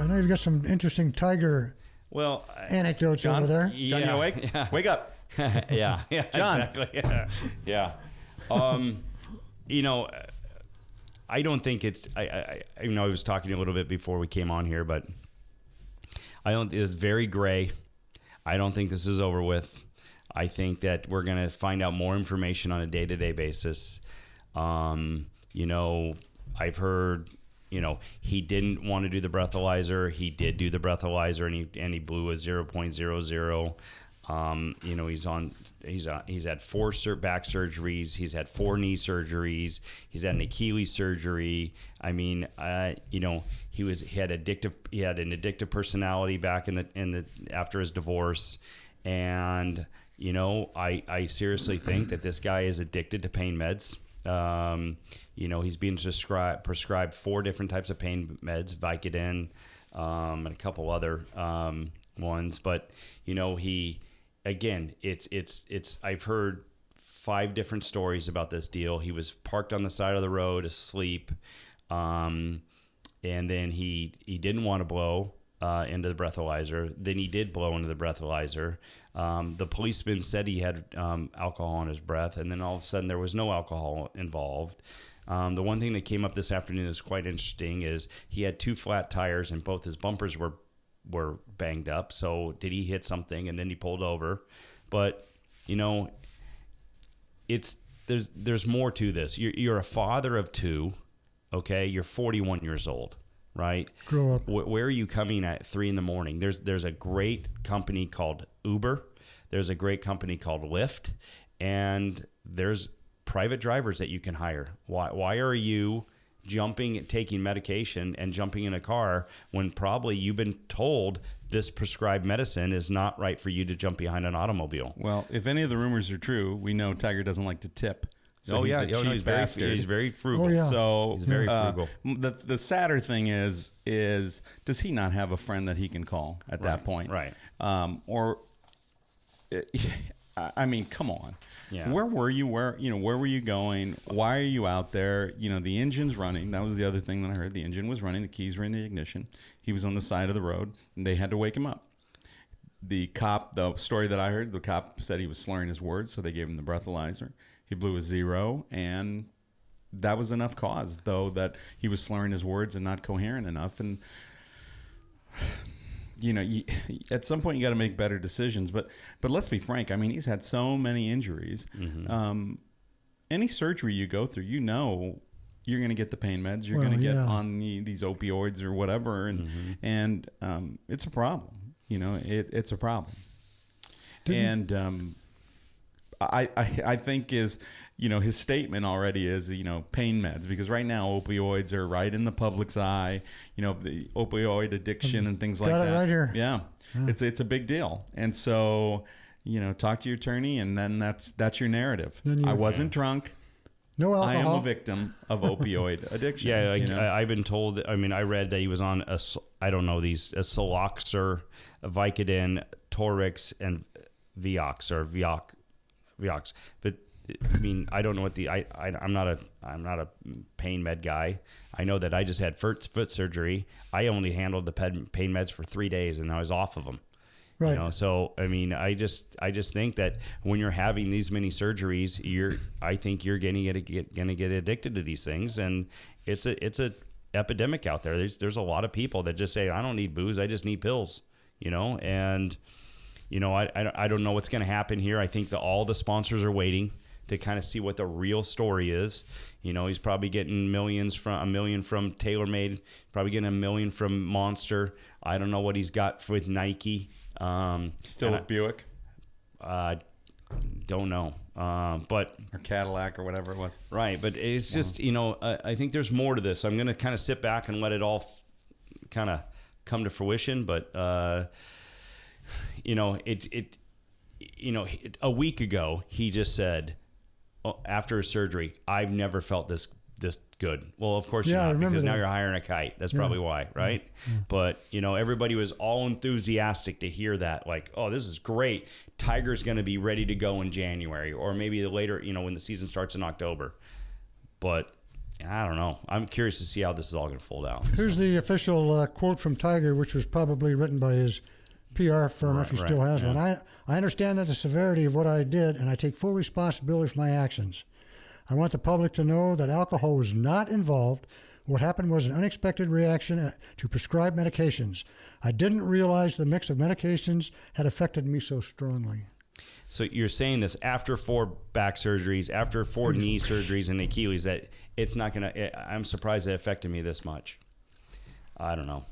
I know you've got some interesting Tiger anecdotes John, over there. John, you awake? Yeah. Wake up. yeah, John. exactly. Yeah. I don't think it's. I was talking a little bit before we came on here, but it's very gray. I don't think this is over with. I think that we're going to find out more information on a day-to-day basis. I've heard, he didn't want to do the breathalyzer. He did do the breathalyzer, and he blew a 0.00. He's had 4 back surgeries. He's had 4 knee surgeries. He's had an Achilles surgery. I mean, he had an addictive personality back in the after his divorce, and I seriously think that this guy is addicted to pain meds. He's being prescribed 4 different types of pain meds, Vicodin, and a couple other ones, but I've heard 5 different stories about this deal. He was parked on the side of the road asleep, and then he didn't want to blow into the breathalyzer. Then he did blow into the breathalyzer. The policeman said he had alcohol in his breath, and then all of a sudden there was no alcohol involved. The one thing that came up this afternoon is quite interesting is he had 2 flat tires and both his bumpers were banged up. So did he hit something and then he pulled over? But there's more to this. You're a father of 2. Okay, you're 41 years old, right? Grow up. Where are you coming at 3 a.m? There's a great company called Uber. There's a great company called Lyft, and there's private drivers that you can hire. Why are you taking medication and jumping in a car when probably you've been told this prescribed medicine is not right for you to jump behind an automobile? Well, if any of the rumors are true, we know Tiger doesn't like to tip. So he's very frugal. Oh, yeah. So he's very frugal. The sadder thing is does he not have a friend that he can call at that point? Right. I mean, come on. Yeah. Where were you? Where were you going? Why are you out there? The engine's running. That was the other thing that I heard. The engine was running. The keys were in the ignition. He was on the side of the road, and they had to wake him up. The story that I heard, the cop said he was slurring his words, so they gave him the breathalyzer. He blew a 0, and that was enough cause, though, that he was slurring his words and not coherent enough. And at some point you got to make better decisions. But let's be frank. I mean, he's had so many injuries. Mm-hmm. Any surgery you go through, you're going to get the pain meds. You're going to get on these opioids or whatever, and it's a problem. It's a problem. And I think his statement already is, pain meds, because right now opioids are right in the public's eye, the opioid addiction and things like that. Got it right here. Yeah. It's a big deal. And so, talk to your attorney, and then that's your narrative. I wasn't drunk. No alcohol. I am a victim of opioid addiction. Yeah, I've been told. I mean, I read that he was on a Saloxer, a Vicodin, Torix, and Vioxx or Vioxx. But I mean, I don't know what I'm not a pain med guy. I know that I just had foot surgery. I only handled the pain meds for 3 days, and I was off of them. Right. So I mean, I just think that when you're having these many surgeries, I think you're going to get addicted to these things, and it's a epidemic out there. There's a lot of people that just say, I don't need booze, I just need pills. And I don't know what's going to happen here. I think that all the sponsors are waiting to kind of see what the real story is. He's probably getting $1 million from TaylorMade, probably getting $1 million from Monster. I don't know what he's got with Nike. Still with Buick? Don't know. But or Cadillac or whatever it was. Right, but it's just, I think there's more to this. I'm going to kind of sit back and let it all kind of come to fruition, but a week ago he just said, after his surgery, I've never felt this good. Well, of course you're not, because now you're hiring a kite. That's probably why, right? Yeah. But everybody was all enthusiastic to hear that, like, oh, this is great. Tiger's going to be ready to go in January, or maybe later, when the season starts in October. But I don't know. I'm curious to see how this is all going to fold out. Here's the official quote from Tiger, which was probably written by his PR firm, if he still has one. I understand that the severity of what I did, and I take full responsibility for my actions. I want the public to know that alcohol was not involved. What happened was an unexpected reaction to prescribed medications. I didn't realize the mix of medications had affected me so strongly. So you're saying this after 4 back surgeries, after 4 knee surgeries and Achilles, that it's not going to, I'm surprised it affected me this much. I don't know.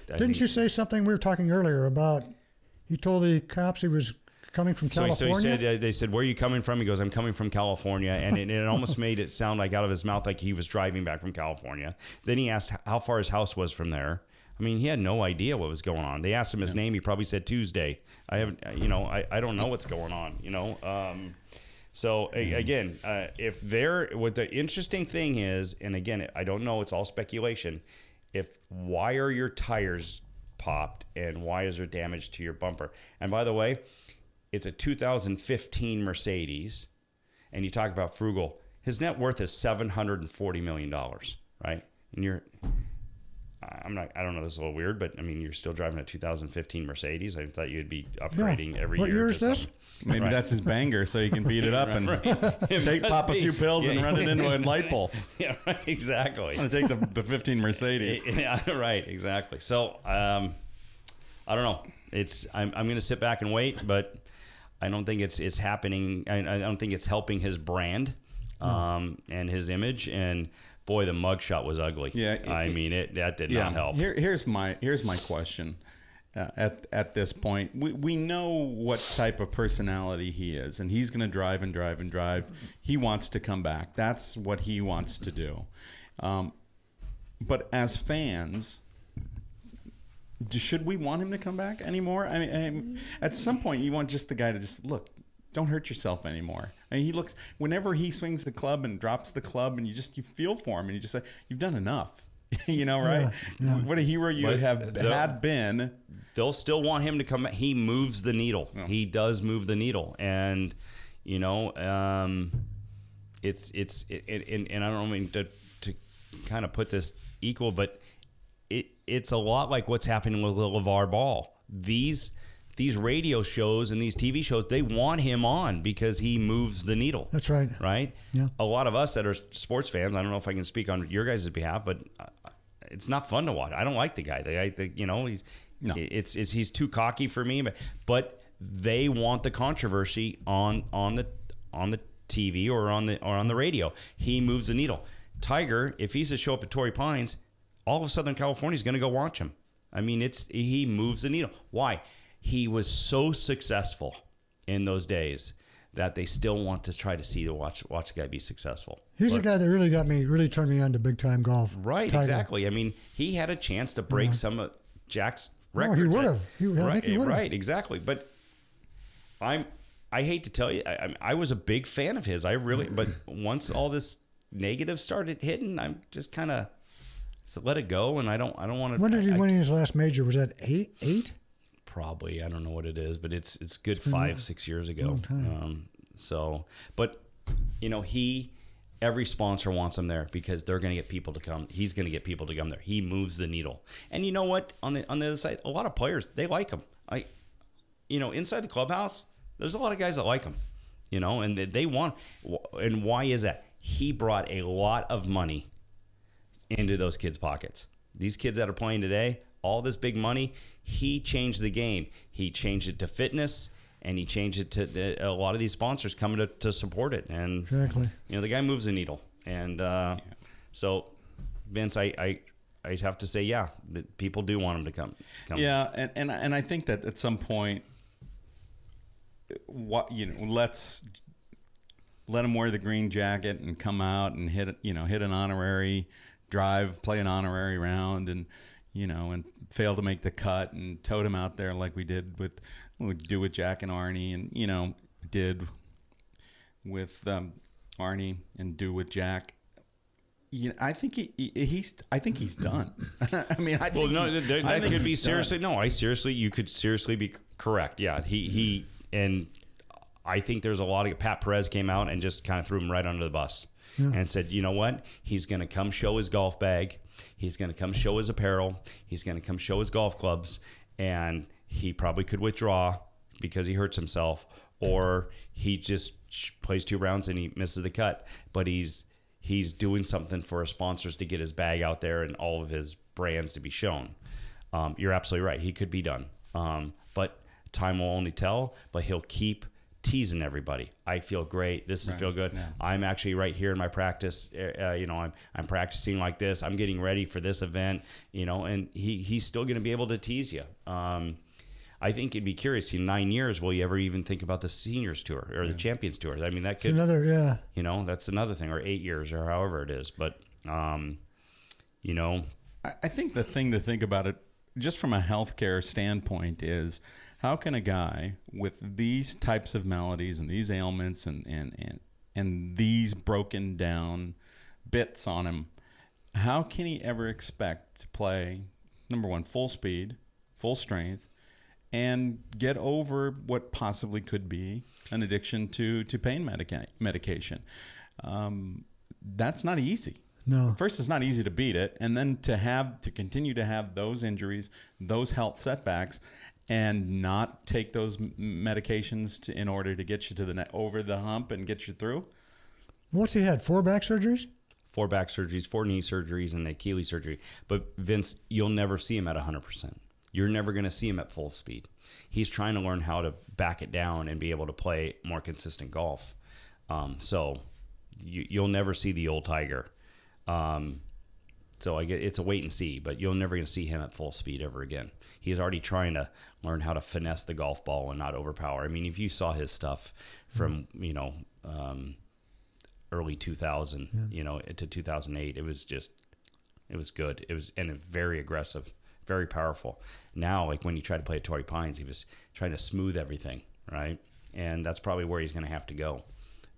Didn't you say something we were talking earlier about, he told the cops he was coming from California? So he said, they said, where are you coming from? He goes, I'm coming from California. And it almost made it sound like out of his mouth like he was driving back from California. Then he asked how far his house was from there. I mean, he had no idea what was going on. They asked him his name. He probably said Tuesday. I haven't, I don't know what's going on, So again, if what the interesting thing is, and again, I don't know, it's all speculation. Why are your tires popped and why is there damage to your bumper? And by the way, it's a 2015 Mercedes, and you talk about frugal. His net worth is $740 million, right? And I don't know, this is a little weird, but I mean, you're still driving a 2015 Mercedes. I thought you'd be upgrading every year. What year is this? Maybe that's his banger, so he can beat it up and pop a few pills and run it into a light pole. Yeah, right, exactly. I'm going to take the 15 Mercedes. Yeah, right, exactly. So, I don't know. I'm going to sit back and wait, but I don't think it's happening. I don't think it's helping his brand and his image. And boy, the mugshot was ugly. Yeah, that did not help. Here's my question. At this point, we know what type of personality he is, and he's going to drive and drive and drive. He wants to come back. That's what he wants to do. But as fans, should we want him to come back anymore? I mean, at some point, you want just the guy to just look. Don't hurt yourself anymore. I mean, he looks, whenever he swings the club and drops the club, and you feel for him, and you just say, you've done enough. Right? Yeah. What a hero you had been. They'll still want him to come back. He moves the needle. Yeah. He does move the needle, and it's and I don't mean to kind of put this equal, but it's a lot like what's happening with LeVar Ball. These radio shows and these TV shows, they want him on because he moves the needle. That's right. Right? Yeah. A lot of us that are sports fans, I don't know if I can speak on your guys' behalf, but it's not fun to watch. I don't like the guy. He's too cocky for me, but they want the controversy on the TV or on the radio. He moves the needle. Tiger, if he's to show up at Torrey Pines, all of Southern California is going to go watch him. I mean, he moves the needle. Why? He was so successful in those days that they still want to try to watch the guy be successful. He's the guy that really turned me on to big time golf. Right, Tiger. Exactly. I mean, he had a chance to break some of Jack's records. No, he would have. I think he would have. Right, exactly. But I hate to tell you, I was a big fan of his. But once all this negative started hitting, I'm just kind of let it go, and I don't want to. When did he win his last major? Was that eight? Probably, I don't know what it is, but it's good 5-6 years ago. But every sponsor wants him there because they're going to get people to come. He's going to get people to come there. He moves the needle. And you know what? On the other side, a lot of players, they like him. Inside the clubhouse, there's a lot of guys that like him. And they want. And why is that? He brought a lot of money into those kids' pockets. These kids that are playing today, all this big money, he changed the game. He changed it to fitness, and he changed it to a lot of these sponsors coming to support it. And exactly, the guy moves the needle. And so, Vince, I have to say, that people do want him to come. Yeah, and I think that at some point, let's let him wear the green jacket and come out and hit an honorary drive, play an honorary round, and fail to make the cut, and tote him out there like we do with Jack and Arnie, and did with Arnie and do with Jack. I think he's done. I mean, I think that could be seriously. No, you could seriously be correct. Yeah, he and I think there's a lot of Pat Perez came out and just kind of threw him right under the bus. and said, you know what? He's going to come show his golf bag. He's going to come show his apparel. He's going to come show his golf clubs. And he probably could withdraw because he hurts himself, or he just plays 2 rounds and he misses the cut. But he's doing something for his sponsors to get his bag out there and all of his brands to be shown. You're absolutely right. He could be done. But time will only tell, but he'll keep teasing everybody. I feel great. This is feel good. Yeah. I'm actually right here in my practice. I'm practicing like this. I'm getting ready for this event, and he's still going to be able to tease you. I think it'd be curious in 9 years, will you ever even think about the seniors tour or the champions tour? I mean, that could, it's another, that's another thing, or 8 years or however it is. But, I think the thing to think about it just from a healthcare standpoint is, how can a guy with these types of maladies and these ailments and these broken down bits on him, how can he ever expect to play, number one, full speed, full strength, and get over what possibly could be an addiction to pain medication? That's not easy. No. First, it's not easy to beat it, and then to continue to have those injuries, those health setbacks, and not take those medications in order to get you to the over the hump and get you through. What's he had? 4 back surgeries? 4 back surgeries, 4 knee surgeries, and Achilles surgery. But Vince, you'll never see him at 100%. You're never going to see him at full speed. He's trying to learn how to back it down and be able to play more consistent golf. So you'll never see the old Tiger. So I get it's a wait and see, but you're never going to see him at full speed ever again. He's already trying to learn how to finesse the golf ball and not overpower. I mean, if you saw his stuff from early 2000, to 2008, it was good. It was very aggressive, very powerful. Now, like when you try to play at Torrey Pines, he was trying to smooth everything, right? And that's probably where he's going to have to go.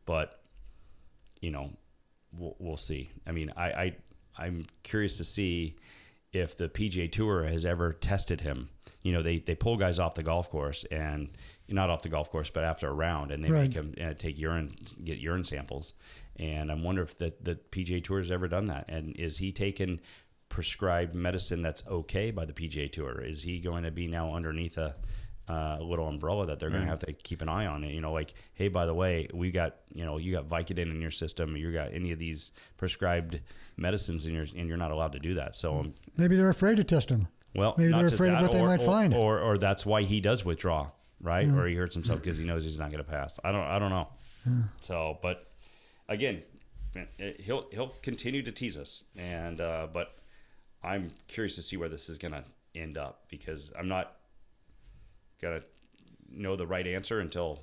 But we'll see. I mean, I'm curious to see if the PGA Tour has ever tested him. They pull guys off the golf course, and not off the golf course, but after a round, and they make him get urine samples. And I wonder if the PGA Tour has ever done that. And is he taking prescribed medicine that's okay by the PGA Tour? Is he going to be now underneath a little umbrella that they're going to have to keep an eye on it? Like, hey, by the way, we got, you got Vicodin in your system, you got any of these prescribed medicines and you're not allowed to do that. So maybe they're afraid to test him. Well, maybe they're afraid of what they might find. Or that's why he does withdraw, right? Or he hurts himself because he knows he's not going to pass. I don't know. Yeah. So, but again, he'll continue to tease us, and but I'm curious to see where this is going to end up, because I'm not gonna know the right answer until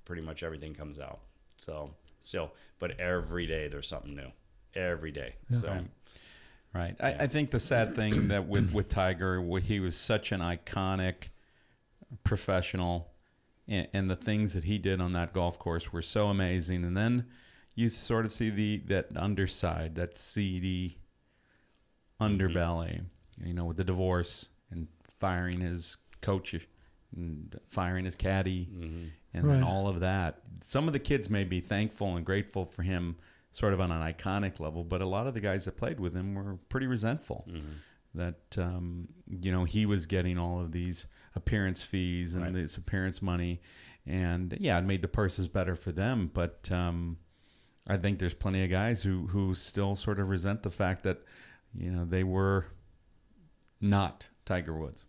pretty much everything comes out. So, but every day there's something new. Every day. Yeah. So, right. I think the sad thing that with Tiger, he was such an iconic professional, and the things that he did on that golf course were so amazing. And then you sort of see that underside, that seedy underbelly, with the divorce and firing his coach and firing his caddy, and then all of that. Some of the kids may be thankful and grateful for him sort of on an iconic level, but a lot of the guys that played with him were pretty resentful that, he was getting all of these appearance fees and this appearance money. And yeah, it made the purses better for them. But I think there's plenty of guys who still sort of resent the fact that, they were not Tiger Woods.